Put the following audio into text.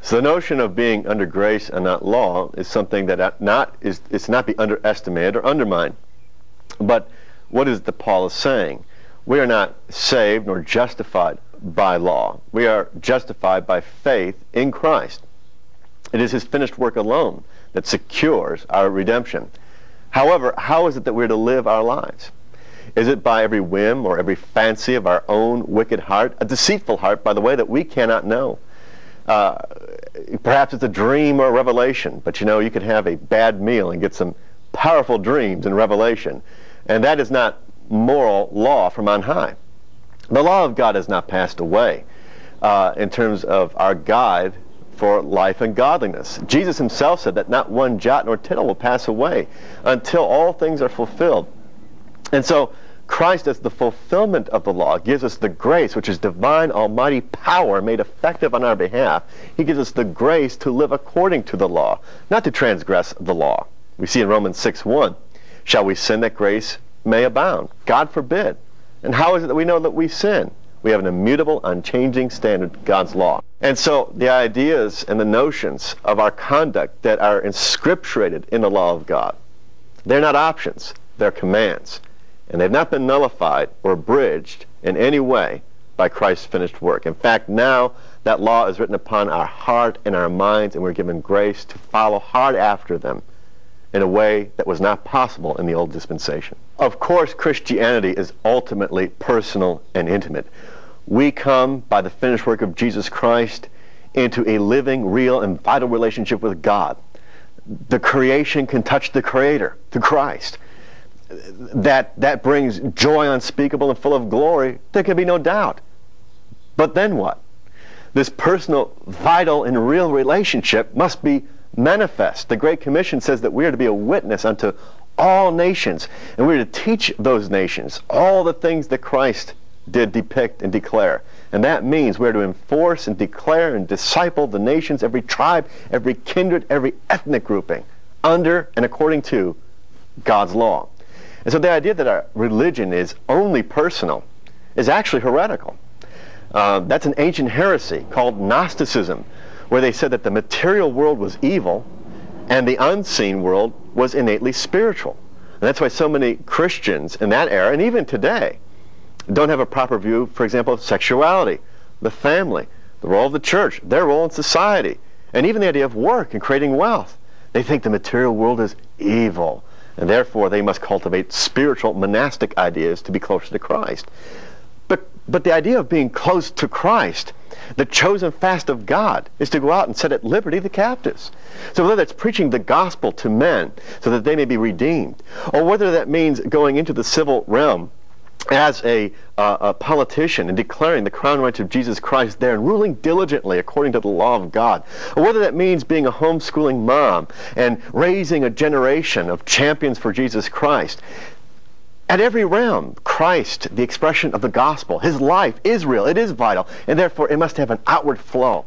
So the notion of being under grace and not law is something that it's not be underestimated or undermined. But what is it that Paul is saying? We are not saved nor justified by law. We are justified by faith in Christ. It is his finished work alone that secures our redemption. However, how is it that we're to live our lives? Is it by every whim or every fancy of our own wicked heart, a deceitful heart, by the way, that we cannot know? Perhaps it's a dream or a revelation, but you know, you can have a bad meal and get some powerful dreams and revelation, and that is not moral law from on high. The law of God has not passed away in terms of our guide for life and godliness. Jesus himself said that not one jot nor tittle will pass away until all things are fulfilled. And so Christ, as the fulfillment of the law, gives us the grace, which is divine almighty power made effective on our behalf. He gives us the grace to live according to the law, not to transgress the law. We see in Romans 6:1, shall we sin that grace may abound? God forbid. And how is it that we know that we sin? We have an immutable, unchanging standard, God's law. And so the ideas and the notions of our conduct that are inscripturated in the law of God, they're not options, they're commands. And they've not been nullified or abridged in any way by Christ's finished work. In fact, now that law is written upon our heart and our minds, and we're given grace to follow hard after them in a way that was not possible in the old dispensation. Of course, Christianity is ultimately personal and intimate. We come, by the finished work of Jesus Christ, into a living, real, and vital relationship with God. The creation can touch the Creator, through Christ. That brings joy unspeakable and full of glory. There can be no doubt. But then what? This personal, vital, and real relationship must be manifest. The Great Commission says that we are to be a witness unto all nations, and we're to teach those nations all the things that Christ did depict and declare. And that means we're to enforce and declare and disciple the nations, every tribe, every kindred, every ethnic grouping, under and according to God's law. And so the idea that our religion is only personal is actually heretical. That's an ancient heresy called Gnosticism, where they said that the material world was evil and the unseen world was innately spiritual. And that's why so many Christians in that era, and even today, don't have a proper view, for example, of sexuality, the family, the role of the church, their role in society, and even the idea of work and creating wealth. They think the material world is evil, and therefore they must cultivate spiritual monastic ideas to be closer to Christ. But the idea of being close to Christ, the chosen fast of God, is to go out and set at liberty the captives. So whether that's preaching the gospel to men so that they may be redeemed, or whether that means going into the civil realm as a politician and declaring the crown rights of Jesus Christ there and ruling diligently according to the law of God, or whether that means being a homeschooling mom and raising a generation of champions for Jesus Christ. At every realm, Christ, the expression of the gospel, his life is real, it is vital, and therefore it must have an outward flow.